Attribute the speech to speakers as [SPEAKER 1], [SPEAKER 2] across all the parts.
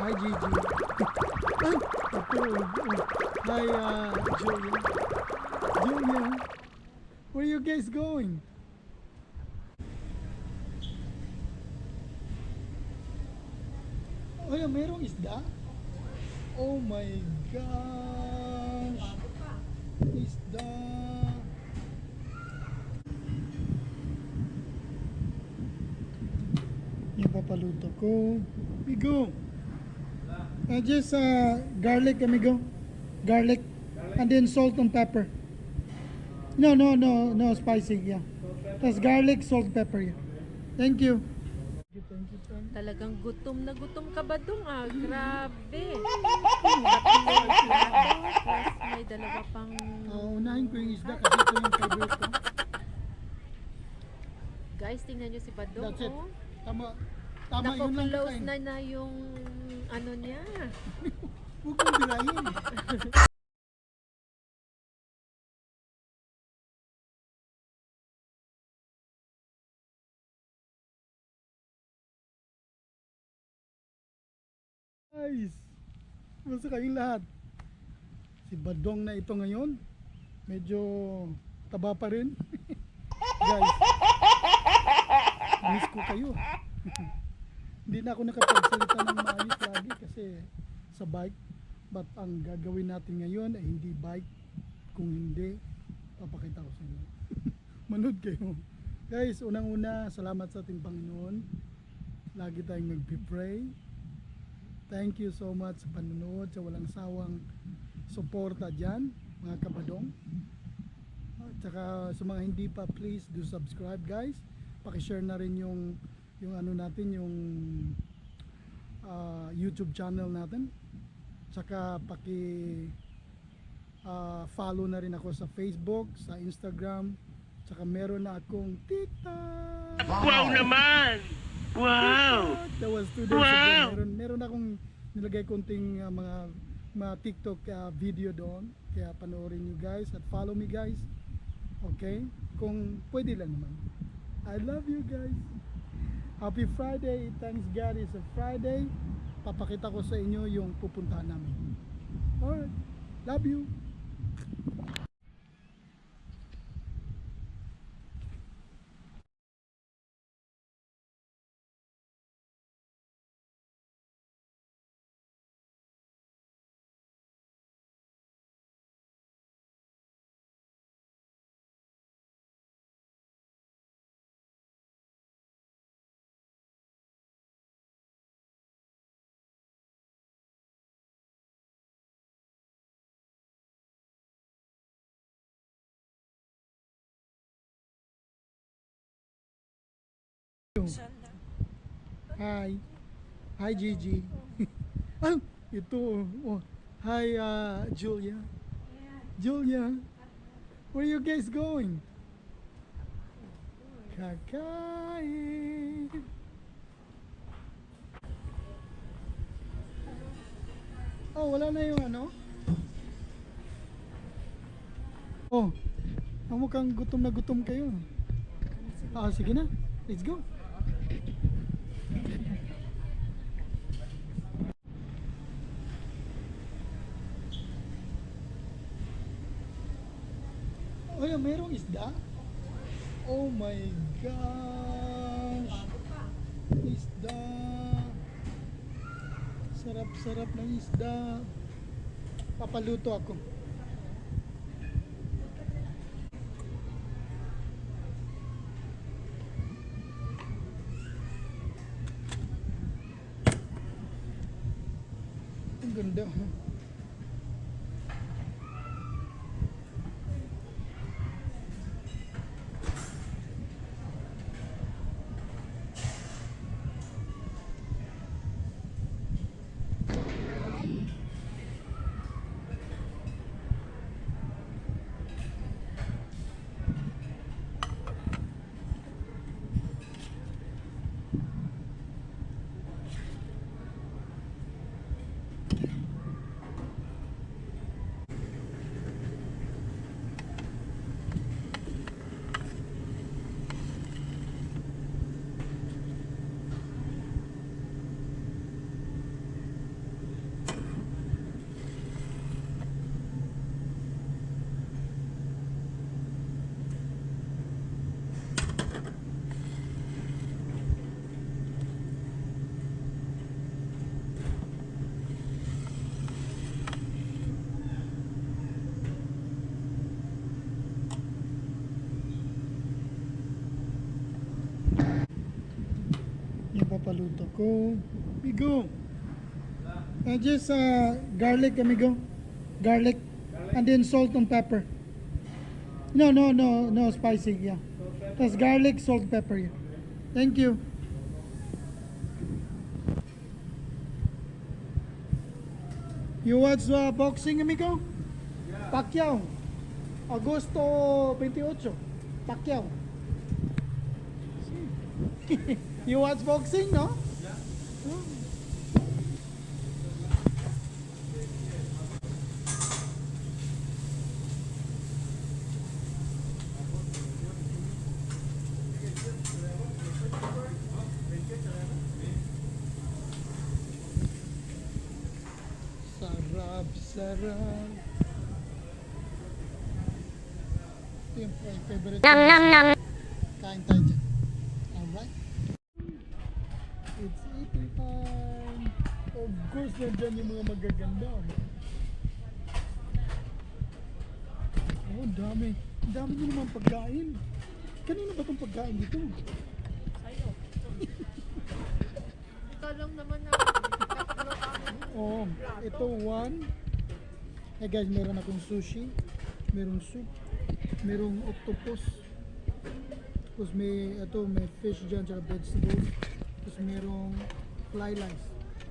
[SPEAKER 1] Hi, Gigi. Ay, ito. Hi, Julia. Julia, where are you guys going? Oh, yeah, merong isda? Oh my gosh! Isda! Yung papaluto ko. Migo! Just garlic, amigo. Garlic. And then salt and pepper. No spicy, yeah. That's garlic, salt, pepper, yeah. Thank you. Thank you, thank you.
[SPEAKER 2] Talagang gutom na gutom ka ba dong Grabe. Tatlong plato, plus may dalawa pang...
[SPEAKER 1] Unahin ko yung isda kasi ito yung favorite ko.
[SPEAKER 2] Guys, tingnan nyo si Badong.
[SPEAKER 1] That's it.
[SPEAKER 2] Oh.
[SPEAKER 1] Tama yun lang
[SPEAKER 2] Nako-close
[SPEAKER 1] kakain.
[SPEAKER 2] na yung ano niya.
[SPEAKER 1] Huwag mong birahin. Guys, basta kayong lahat. Si Badong na ito ngayon, medyo taba pa rin. Guys, miss ko kayo. Hindi na ako nakapagsalita ng maayos lagi kasi sa bike. But ang gagawin natin ngayon ay hindi bike. Kung hindi, papakita ko sa inyo. Manood kayo. Guys, unang-una, salamat sa ating Panginoon. Lagi tayong nag-pray. Thank you so much sa panonood, sa walang sawang suporta dyan, mga kabadong. At saka sa mga hindi pa, please do subscribe, guys. Paki-share na rin yung ano natin, yung YouTube channel natin. Saka follow na rin ako sa Facebook, sa Instagram. Saka meron na akong TikTok.
[SPEAKER 3] Wow naman! Wow!
[SPEAKER 1] That was 2 days ago. Meron akong nilagay konting mga TikTok video doon. Kaya panoorin nyo guys at follow me guys. Okay? Kung pwede lang naman. I love you guys. Happy Friday. Thanks God it's a Friday. Papakita ko sa inyo yung pupuntahan namin. Alright. Love you. Hi. Hi, Gigi. Ah, ito. Oh. Hi, Julia. Julia, where are you guys going? Kakain. Oh, wala na yung ano? Oh, mukhang gutom na gutom kayo. Sige na. Let's go. Oh, yeah, merong isda? Oh my gosh! Isda! Sarap-sarap ng isda. Papaluto ako. Ang ganda. ko. Amigo. Just garlic, amigo. Garlic. And then salt and pepper. No, spicy, yeah. That's garlic, salt, pepper, yeah. Thank you. You watch boxing, amigo? Pacquiao. Agosto 28. Pacquiao. You watch boxing, no? Yeah. Sarap. Ito yung favorite. Kain tayo dyan. Alright. It's eating time. Of course, nandyan yung mga magaganda. Oh, dami. Dami nyo naman pagkain. Kanino ba itong pagkain dito?
[SPEAKER 2] Sa'yo. Ikaw lang naman na.
[SPEAKER 1] Oh, ito one. Hey guys, meron akong sushi, merong soup, merong octopus. Tapos may fish dyan, tsaka vegetables. Tapos merong fly rice.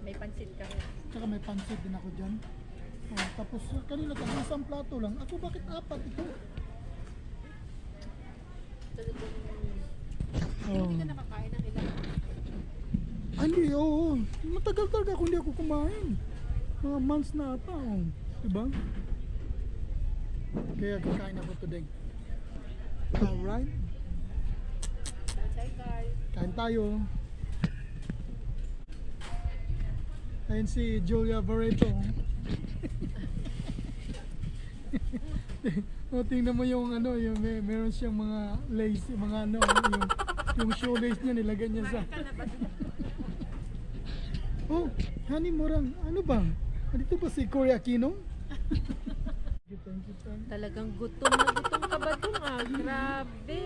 [SPEAKER 2] May pansit ka rin.
[SPEAKER 1] Tsaka may pansit din ako dyan. Oh, tapos kanila tayo isang plato lang. Ako bakit apat ito? Oh.
[SPEAKER 2] Hindi ka nakakain ng ilang.
[SPEAKER 1] Hindi, oo. Matagal talaga kung hindi ako kumain. Mga months na ata, oh. Diba? Kaya kakain ako today. Alright.
[SPEAKER 2] Hi guys.
[SPEAKER 1] Kain tayo. Ayun si Julia Barreto. O, tingnan mo yung yung meron siyang mga lace, yung mga yung shoelace niya nilagay niya sa. Oh, honey morang, ano ba? Dito ba si Cory Aquino?
[SPEAKER 2] Talagang gutom na gutom ka ba dun ah? Grabe.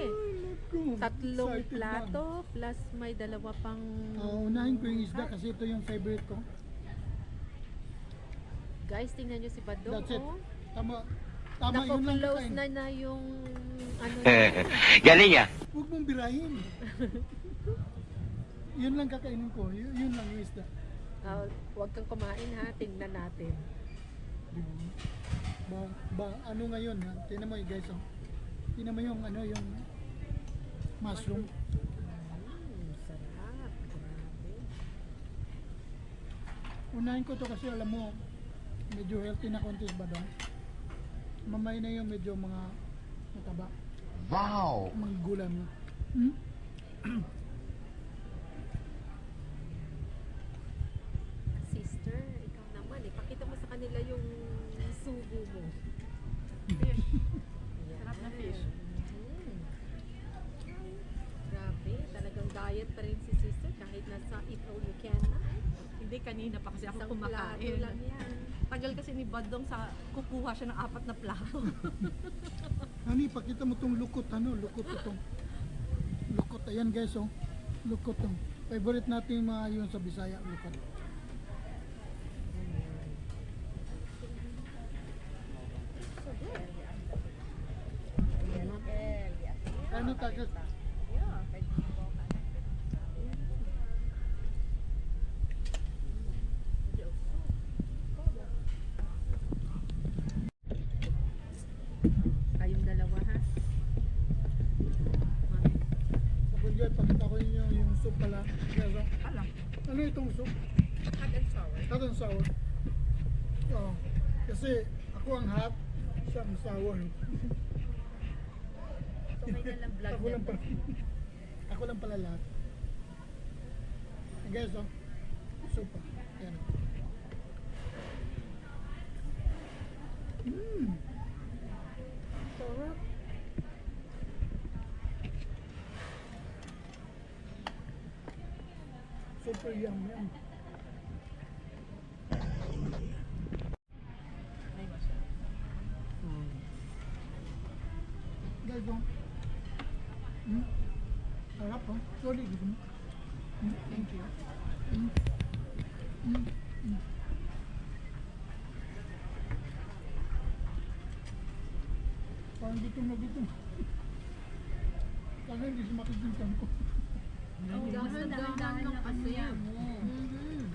[SPEAKER 2] Tatlong
[SPEAKER 1] Excited
[SPEAKER 2] plato plus may dalawa pang...
[SPEAKER 1] Unahin ko yung isda kasi ito yung favorite ko.
[SPEAKER 2] Guys, tingnan nyo si Badong.
[SPEAKER 1] That's it.
[SPEAKER 2] Oh.
[SPEAKER 1] Tama. Tama, yun lang
[SPEAKER 2] Nako-close
[SPEAKER 1] kakain.
[SPEAKER 2] na yung ano
[SPEAKER 3] Galing ah.
[SPEAKER 1] Huwag mong birahin. Yun lang kakainin ko. Yun lang yung isda.
[SPEAKER 2] huwag kang kumain ha, tingnan natin.
[SPEAKER 1] Ano ngayon ha? Tingnan mo guys, oh. Tingnan mo yung yung mushroom.
[SPEAKER 2] Sarap. Grabe.
[SPEAKER 1] Unahin ko to kasi alam mo, medyo healthy na konti ba doon? Mamay na yung medyo mga mataba.
[SPEAKER 3] Wow!
[SPEAKER 1] Mga gulay mo. Hmm?
[SPEAKER 2] Sister, ikaw naman, ipakita mo sa kanila yung sugo mo. Sarap na fish. Grabe, talagang diet pa rin si sister kahit nasa eat all you can na.
[SPEAKER 4] Hindi, kanina pa kasi ako
[SPEAKER 2] Isang plato
[SPEAKER 4] kumakain.
[SPEAKER 2] lang yan.
[SPEAKER 4] Tagal kasi ni Badong sa kukuha siya ng 4 na plato.
[SPEAKER 1] Hani, pakita mo tong lukot, lukot itong. Lukot, ayan guys, oh. Lukot tong. Favorite natin yung mga yun sa Bisaya, lukot. Ano tagas?
[SPEAKER 2] Kayong dalawa ha.
[SPEAKER 1] Ako dyan, pakita ko yung soup pala. Pero,
[SPEAKER 4] Alam.
[SPEAKER 1] ano itong soup?
[SPEAKER 2] Hot and sour.
[SPEAKER 1] Hot and sour. Oo. Kasi ako ang hot, siya ang sour.
[SPEAKER 2] So may nalang vlog
[SPEAKER 1] Ako
[SPEAKER 2] yan.
[SPEAKER 1] lang pala. Ako lang pala lahat. Hey guys, oh. Soup. Ayan. Sarap. Super yum yan. Guys, oh. Sarap, oh. Sorry, gusto mo. Thank you. Parang gutom na gutom. Kaya hindi sumakit yung tiyan ko.
[SPEAKER 2] Dahan-dahan lang kasi. Mhm.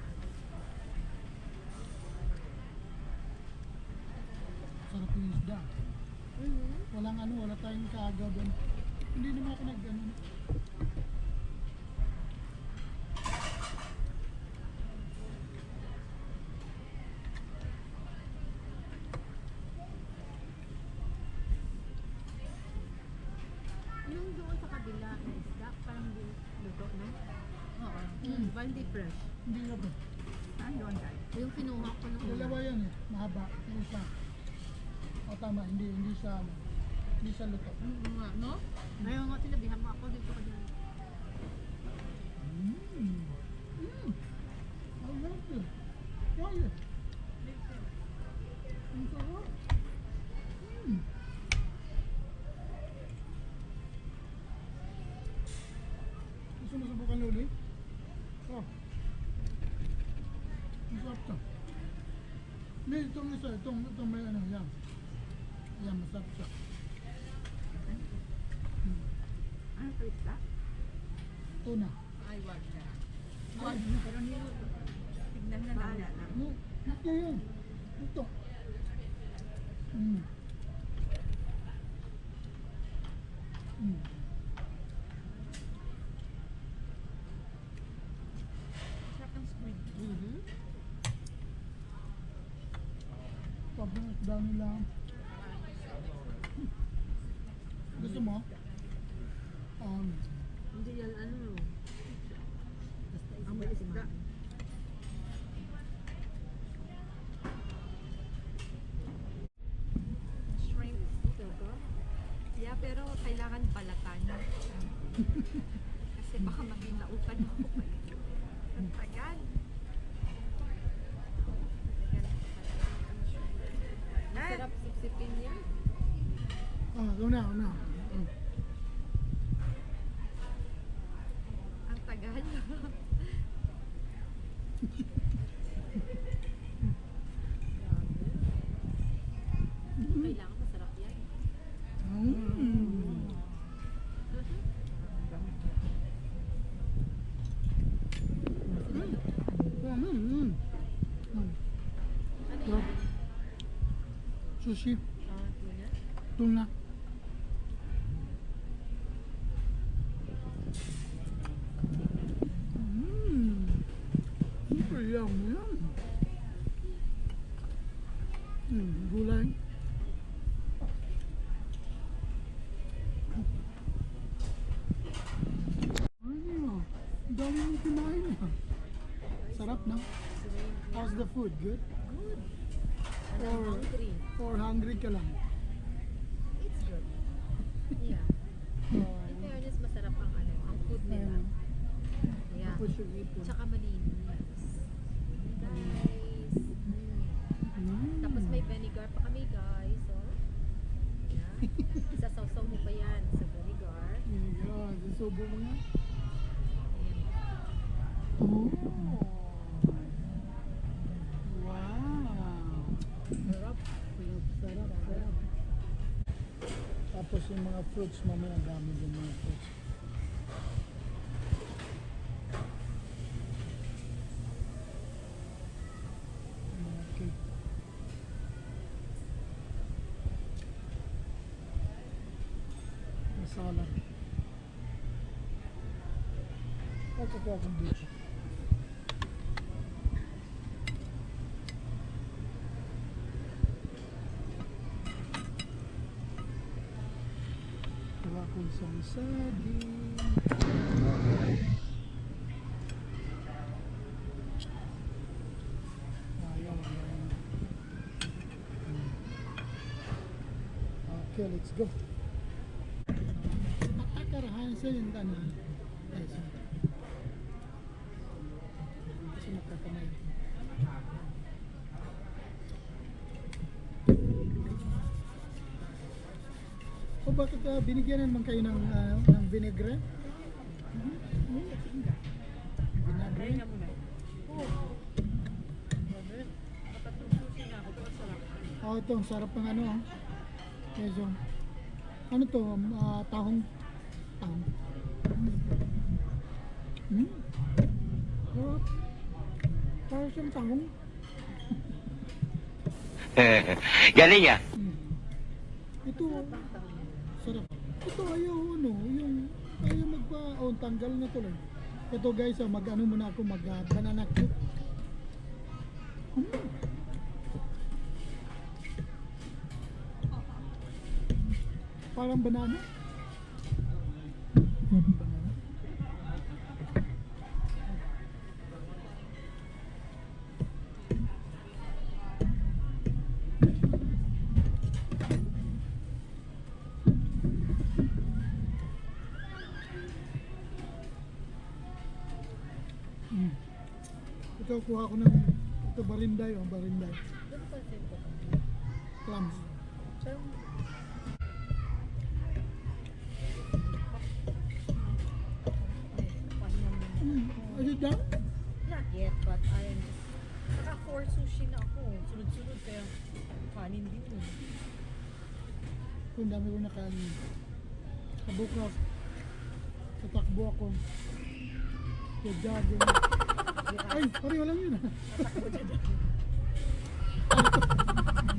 [SPEAKER 1] Sarap yung isda.
[SPEAKER 2] Mhm.
[SPEAKER 1] Walang ano, wala tayong kaagaw doon. Hindi naman ako nag-ano.
[SPEAKER 2] Yung doon sa kabila na isda, parang luto, no? Oo. Ba hindi fresh?
[SPEAKER 1] Hindi na ba?
[SPEAKER 4] Saan doon tayo?
[SPEAKER 2] Yung kinuha ko nung
[SPEAKER 1] Dalawa yan eh, mahaba. Yung isa. O tama, hindi siya ano. Hindi siya luto.
[SPEAKER 2] nga, no? Ngayon nga sinabihan mo ako dito ka dyan.
[SPEAKER 1] I love it. Try it. Ang sarap. Gusto mo subukan ulit? Oh. Ang sarap to. Hindi, itong isa, itong may ano, yan. Yan, masarap siya.
[SPEAKER 4] Ano ito isda?
[SPEAKER 1] Tuna.
[SPEAKER 2] Ay, wag na.
[SPEAKER 4] Wag. Pero niluto. Tignan na lang.
[SPEAKER 1] No, ito yun. Ito. Mm. Mm.
[SPEAKER 4] Sarap ng squid.
[SPEAKER 2] Mhm.
[SPEAKER 1] Sobrang isda nila. Gusto mo?
[SPEAKER 2] Hindi yan ano.
[SPEAKER 4] Ang may isda. Shrimp. Yeah, pero kailangan balatan. Kasi baka maging naupan ako pa. Ang tagal.
[SPEAKER 2] Sarap sipsipin yan.
[SPEAKER 1] Una.
[SPEAKER 4] Ang tagal.
[SPEAKER 2] Kailangan masarap yan. Ano yan?
[SPEAKER 1] Sushi.
[SPEAKER 2] Tuna?
[SPEAKER 1] Tuna. Yum, yum. Gulay. Ano? Dami mong kumain ah. Sarap na. How's the food? Good?
[SPEAKER 2] Good.
[SPEAKER 1] Or,
[SPEAKER 2] Hungry.
[SPEAKER 1] or hungry ka lang?
[SPEAKER 2] It's good. Yeah. In fairness, masarap ang ano, ang food nila. Yeah.
[SPEAKER 1] Tapos yung ipon.
[SPEAKER 2] Tsaka malinis. Guys. Tapos may vinegar pa kami, guys. Oh. Yeah. Isasawsaw mo pa yan sa vinegar.
[SPEAKER 1] God, subo mo nga.
[SPEAKER 2] Ayan.
[SPEAKER 1] Oh. Wow.
[SPEAKER 2] Sarap.
[SPEAKER 1] Sarap. Tapos yung mga fruits, mamaya dami din mga fruits. Okay. Masala. Okay po akong dito. Kuha ko isang saging. Ayaw. Okay, let's go. Atakarahan sa yung tanan. Yes. Kasi makakamay. O bakit binigyan naman kayo ng vinegre? Vinegre? Oh, ito, ang sarap ng ano. Oh. Medyo, ano to, tahong. Tahong. Sarap. Parang siyang tahong.
[SPEAKER 3] Galing ah.
[SPEAKER 1] Ito, sarap. Ito, ayaw, ano, ayaw tanggal na to lang. Ito guys, mag-ano muna ako, banana cube. Parang banana. Banana. Ito, kuha ko ng ito, barinday, barinday. Clams. Is it done?
[SPEAKER 4] Not yet, but I'm naka-4 sushi na ako. Sunod-sunod kaya kanin din eh.
[SPEAKER 1] Ang dami ko nakain. Sa bukas, tatakbo ako. Sa jogging. Ay, pareho lang yun.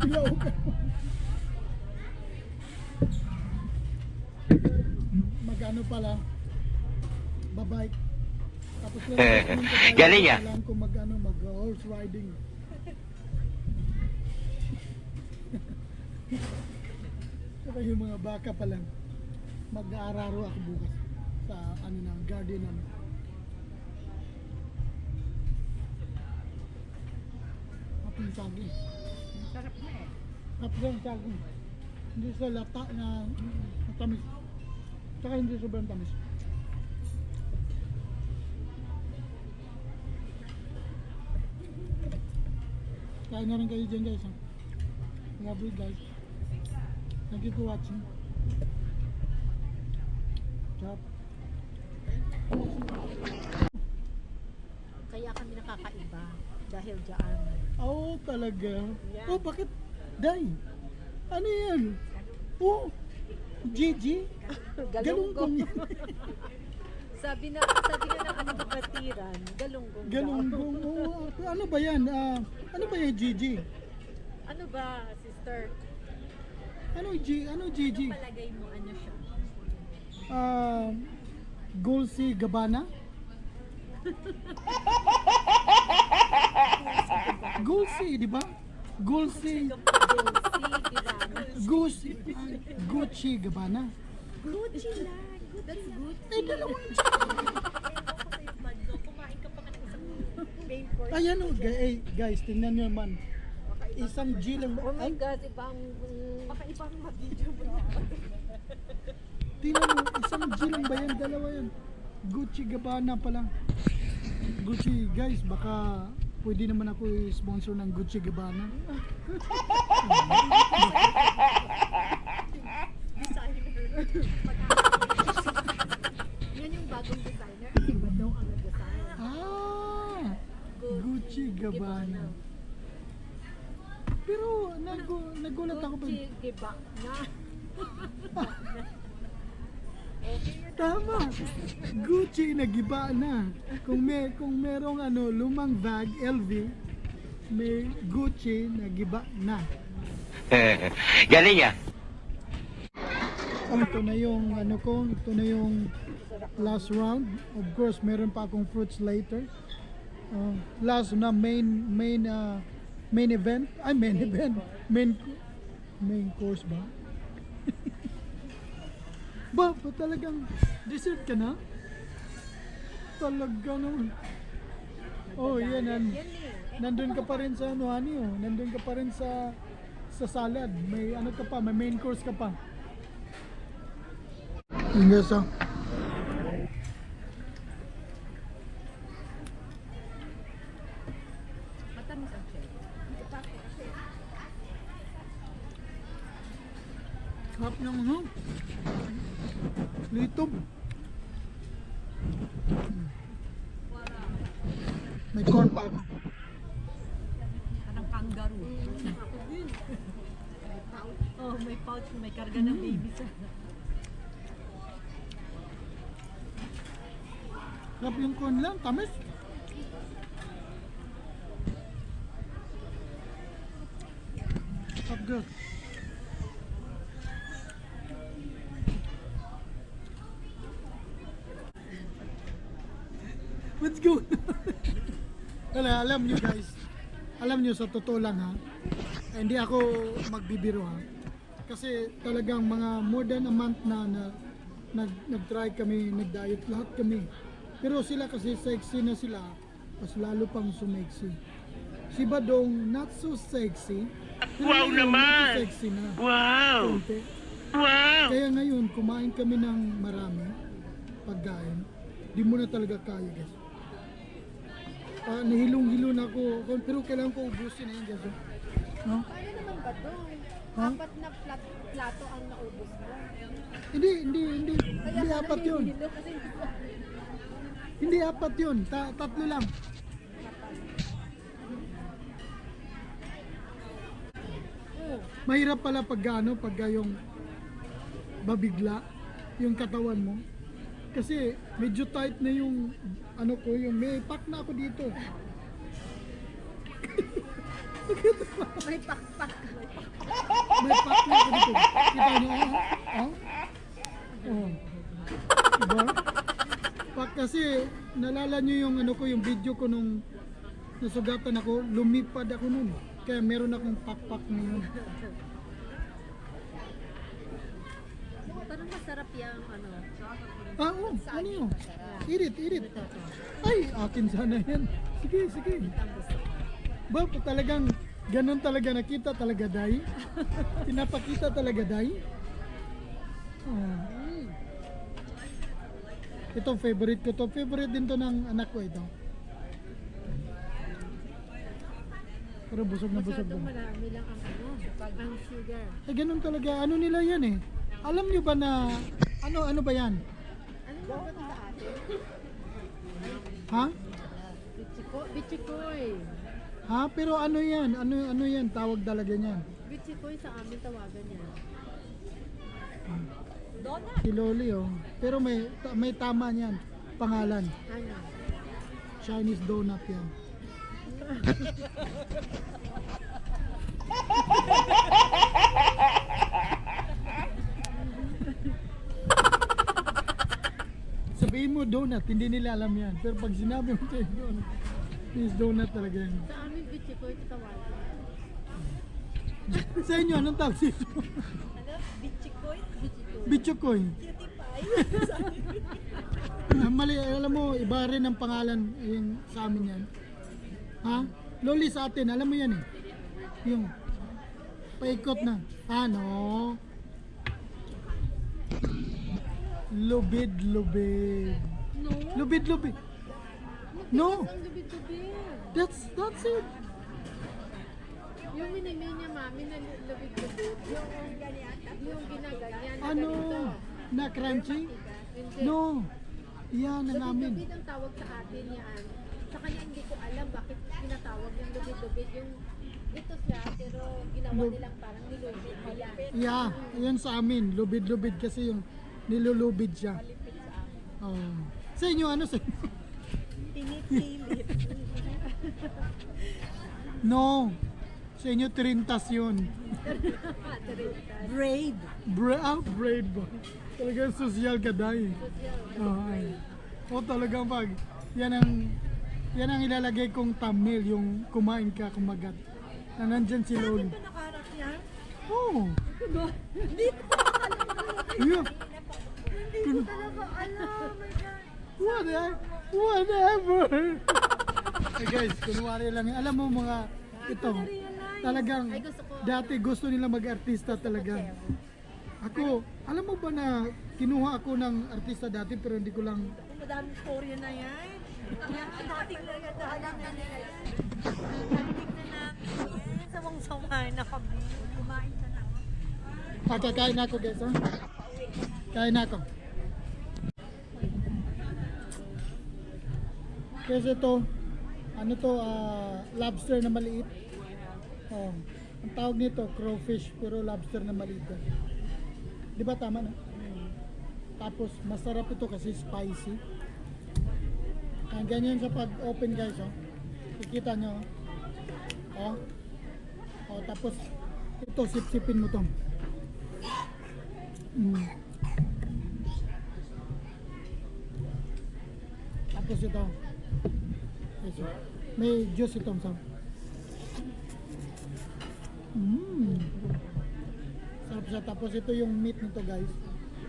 [SPEAKER 1] Ilaw ka. Mag-ano pala, babike. Tapos lang
[SPEAKER 3] Galing ah.
[SPEAKER 1] Kailangan ko mag-horse riding. Saka yung mga baka pa lang, mag-aararo ako bukas sa garden namin. Hapong saging.
[SPEAKER 4] Sarap na eh.
[SPEAKER 1] Hapong saging. Hindi sa lata na matamis. Saka hindi sobrang tamis. Kain na rin kayo dyan guys. Love you guys. Thank you for watching. Ciao.
[SPEAKER 4] Kaya kami nakakaiba dahil dyan.
[SPEAKER 1] Oh, talaga?
[SPEAKER 4] Yeah.
[SPEAKER 1] Oh, bakit? Day, ano yan? Oh, Gigi? Galunggong yan.
[SPEAKER 2] Sabi na ng kapatiran, galunggong daw.
[SPEAKER 1] Galunggong. Oh, ano ba yan? Ano ba yan, Gigi?
[SPEAKER 2] Ano ba, sister?
[SPEAKER 1] Ano Gigi?
[SPEAKER 2] Palagay mo ano siya?
[SPEAKER 1] Gulsi Gabbana? Gulsi, di ba? Gulsi. Gucci Gabbana.
[SPEAKER 2] Gucci lang. That's good.
[SPEAKER 1] Eh, dalawang
[SPEAKER 4] Kumain ka pa ka ng isang main course.
[SPEAKER 1] Ayan o, guys, tingnan nyo man. Isang G lang.
[SPEAKER 2] Oh my
[SPEAKER 1] Ay,
[SPEAKER 2] God, ibang...
[SPEAKER 4] Baka ibang mag-video mo.
[SPEAKER 1] tingnan mo, isang G lang ba yan? Dalawa yan. Gucci Gabbana pa lang. Gucci, guys, baka pwede naman ako i-sponsor ng Gucci Gabbana.
[SPEAKER 2] Yan yung bagong designer. Iba daw ang nag-design.
[SPEAKER 1] Gucci Gabbana. Pero nagulat ako pa.
[SPEAKER 2] Gucci giba na.
[SPEAKER 1] Tama. Gucci nagiba na. Kung merong lumang bag LV, may Gucci nagiba na.
[SPEAKER 3] Galing ah.
[SPEAKER 1] Ito na yung ito na yung last round. Of course, meron pa akong fruits later. Last na main event. Ay, main event. Main course ba? Ba talagang dessert ka na? Talaga naman. Oh, yan. Nandun ka pa rin sa nandun ka pa rin sa salad. May ka pa, may main course ka pa. Yun guys,
[SPEAKER 4] Matamis ang shell.
[SPEAKER 1] Sarap ng litob. May corn pa ako.
[SPEAKER 4] Parang kangaroo. may pouch, may karga ng baby sa...
[SPEAKER 1] Sarap yung corn lang, tamis. Sarap good. Let's go. Wala, alam nyo guys. Alam nyo sa totoo lang ha. Hindi ako magbibiro ha. Kasi talagang mga more than a month na nag-try kami, nag-diet lahat kami. Pero sila kasi sexy na sila, mas lalo pang sumexy. Si Badong not so sexy. Pero
[SPEAKER 3] Wow
[SPEAKER 1] ngayon,
[SPEAKER 3] naman!
[SPEAKER 1] medyo sexy na.
[SPEAKER 3] Wow!
[SPEAKER 1] Konti.
[SPEAKER 3] Wow!
[SPEAKER 1] Kaya ngayon, kumain kami ng marami pagkain. Di mo na talaga kaya guys. Nahilong-hilo na ako. Pero kailangan ko ubusin na yan guys. No?
[SPEAKER 2] Ano naman ba to?
[SPEAKER 1] Ha?
[SPEAKER 2] Apat na plato ang naubos mo.
[SPEAKER 1] Hindi apat yun.
[SPEAKER 2] Hilo kasi
[SPEAKER 1] Hindi apat yun. Tatlo lang. Mahirap pala pagka yung babigla yung katawan mo. Kasi medyo tight na yung ano ko, yung may pack na ako dito.
[SPEAKER 2] may pakpak.
[SPEAKER 1] May pack na ako dito. Kita niyo, oh. Diba? Pack kasi nalala niyo yung ano ko, yung video ko nung nasugatan ako, lumipad ako nun. Kaya meron akong pack ngayon.
[SPEAKER 2] Parang masarap yung ano.
[SPEAKER 1] Oo, ano yun? Irit. Ay, akin sana yan. Sige. Ba, talagang, ganun talaga nakita talaga, Day. Pinapakita talaga, Day. Oh. Ito, favorite ko to. Favorite din to ng anak ko ito. Pero busog na.
[SPEAKER 2] Masyadong marami lang ang ano, ang sugar.
[SPEAKER 1] Eh, ganun talaga. Ano nila yan eh? Alam nyo ba na, ano ba yan?
[SPEAKER 2] Ano ba ba sa atin?
[SPEAKER 1] Ha?
[SPEAKER 2] Bichikoy.
[SPEAKER 1] Ha? Pero ano yan? Ano yan? Tawag talaga niyan.
[SPEAKER 2] Bichikoy sa amin tawagan niya.
[SPEAKER 4] Donut!
[SPEAKER 1] Si Loli oh. Pero may tama niyan. Pangalan.
[SPEAKER 2] Ano?
[SPEAKER 1] Chinese donut yan. Sabihin mo donut, hindi nila alam yan. Pero pag sinabi mo tayo donut, is donut talaga yan.
[SPEAKER 2] Sa amin bichikoy tawagan.
[SPEAKER 1] Sa inyo, anong tawag dito?
[SPEAKER 4] Ano? Bichikoy?
[SPEAKER 2] Bichikoy.
[SPEAKER 1] Bichokoy.
[SPEAKER 4] Cutie pie?
[SPEAKER 1] Mali, alam mo, iba rin ang pangalan yung sa amin yan. Ha? Loli sa atin, alam mo yan eh. Yung paikot na. Ano? Lubid.
[SPEAKER 2] No?
[SPEAKER 1] Lubid. No,
[SPEAKER 2] Ang lubid-lubid.
[SPEAKER 1] that's it.
[SPEAKER 2] Yung minimay niya mami na lubid-lubid. Yung ginaganyan. na
[SPEAKER 1] Ano?
[SPEAKER 2] ganito.
[SPEAKER 1] Na crunchy?
[SPEAKER 2] Hindi.
[SPEAKER 1] No. Yan ang amin.
[SPEAKER 2] Lubid-lubid ang tawag sa atin yan. Sa kanya hindi ko alam bakit tinatawag yung lubid-lubid. Yung ito siya, pero ginawa nilang parang nilubid nila.
[SPEAKER 1] Yeah, yan sa amin. Lubid kasi yung nilulubid siya. Oh. Sa inyo, ano sa inyo?
[SPEAKER 4] Pinit-pilit.
[SPEAKER 1] No. Sa inyo, trintas yun.
[SPEAKER 4] Braid.
[SPEAKER 1] Braid ba? Talagang social ka, Day. Oh, ay. O talagang pag, yan ang ilalagay kong thumbnail, yung kumain ka, kumagat. Na nandyan si Loli.
[SPEAKER 4] Ito nakaharap niya?
[SPEAKER 1] Oh.
[SPEAKER 4] Dito!
[SPEAKER 1] Yeah.
[SPEAKER 4] Hindi ko talaga alam. Oh my God.
[SPEAKER 1] Whatever. Hey guys, kunwari lang. Alam mo mga ito, talagang dati gusto nila mag-artista talaga. Ako, alam mo ba na kinuha ako ng artista dati pero hindi ko lang
[SPEAKER 4] Kung madaming storya na yan. Dating na yan. Sawang-sawahan na kami. Kumain ka na.
[SPEAKER 1] kakain na ako guys ha. Kain na ako. Kasi ito, ano to, lobster na maliit. Oh. Ang tawag nito, crawfish, pero lobster na maliit. Di ba tama na? Tapos masarap ito kasi spicy. Ang ganyan sa pag-open guys, oh. Kikita nyo, oh. Oh, tapos ito sip-sipin mo to. Tapos ito. Yes, oh. May juice ito, Sam. Sarap siya. Tapos ito yung meat nito guys.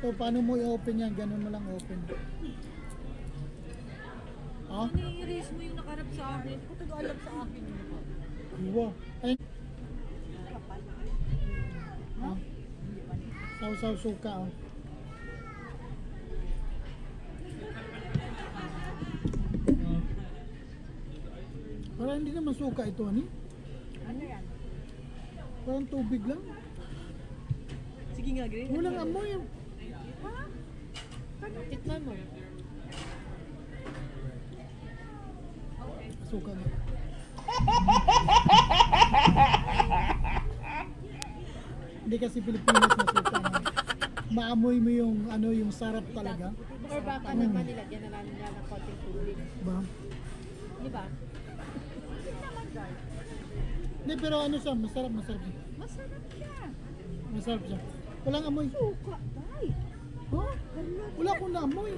[SPEAKER 1] So paano mo i-open yan? Ganun mo lang open. Ah?
[SPEAKER 4] I-erase mo yung nakarap sa akin. Hindi ko taga-alam sa akin.
[SPEAKER 1] Wow. Ay. Ah. Saw-saw suka oh. Parang hindi naman suka ito ani.
[SPEAKER 4] Ano yan?
[SPEAKER 1] Parang tubig lang.
[SPEAKER 4] Sige nga, Green.
[SPEAKER 1] Walang amoy.
[SPEAKER 2] Tikman mo.
[SPEAKER 1] Suka nga. Hindi kasi Pilipinas na suka. Maamoy mo yung ano yung sarap talaga.
[SPEAKER 2] Or baka naman nilagyan na lang nila ng konting tubig.
[SPEAKER 1] Ba?
[SPEAKER 2] Di ba?
[SPEAKER 1] Hindi pero ano siya, masarap siya.
[SPEAKER 2] Masarap siya.
[SPEAKER 1] Masarap siya. Walang amoy.
[SPEAKER 2] Suka, tay.
[SPEAKER 1] Huh? Wala akong naamoy.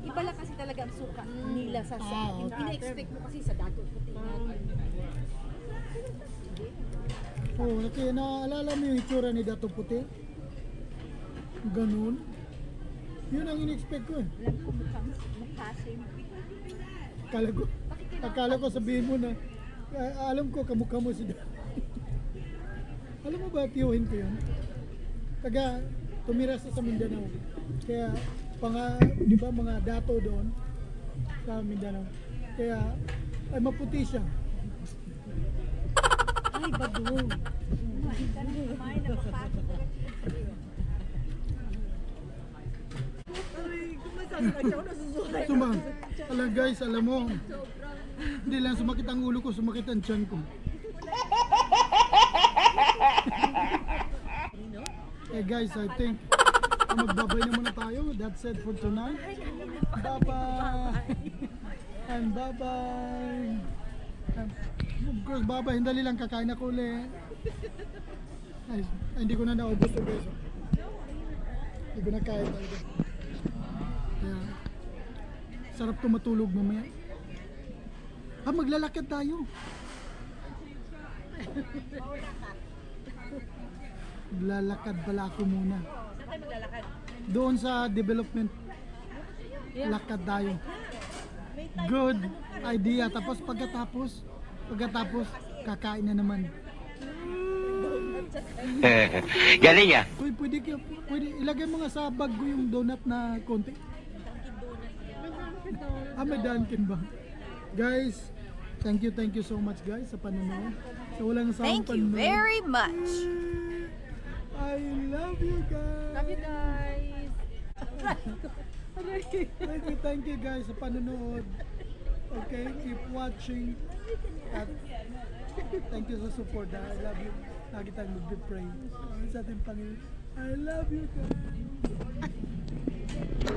[SPEAKER 4] Iba lang kasi talaga ang suka nila sa
[SPEAKER 1] Ah, okay.
[SPEAKER 2] Ina-expect mo kasi sa dagat puti natin.
[SPEAKER 1] Oh, kasi naalala mo yung itsura ni Dato Puti? Ganun. Yun ang in-expect ko eh. Akala ko sabihin mo na, alam ko kamukha mo si Dato. Alam mo ba, tiyuhin ko yun? Taga, tumira sa Mindanao. Kaya, di ba mga dato doon sa Mindanao. Kaya, ay maputi siya.
[SPEAKER 4] Ay, badong.
[SPEAKER 1] Sumang. Alam guys, alam mo, hindi lang sumakit ang ulo ko, sumakit ang tiyan ko. Eh guys, I think magbabay na muna tayo. That's it for tonight. Bye-bye. And bye-bye. And of course, bye-bye. Hindali lang, kakain ako ulit. Ay, hindi ko na naubos to guys. Hindi ko na kaya talaga. Kaya, sarap to matulog mamaya. Ah, maglalakad tayo. Maglalakad pala ako muna.
[SPEAKER 4] Saan tayo maglalakad?
[SPEAKER 1] Doon sa development. Lakad tayo. Good idea. Tapos pagkatapos, kakain na naman.
[SPEAKER 3] Galing ah.
[SPEAKER 1] Uy, pwede ilagay mo nga sa bag ko yung donut na konti. Ah, may Dunkin ba? Guys, thank you so much guys sa panonood. Sa walang sawang
[SPEAKER 5] Thank you
[SPEAKER 1] panonood.
[SPEAKER 5] very much.
[SPEAKER 1] I love you guys.
[SPEAKER 2] Love you guys.
[SPEAKER 1] Thank you guys sa panonood. Okay, keep watching. At thank you sa support. I love you. Lagi tayong mag-pray sa ating Panginoon. I love you guys.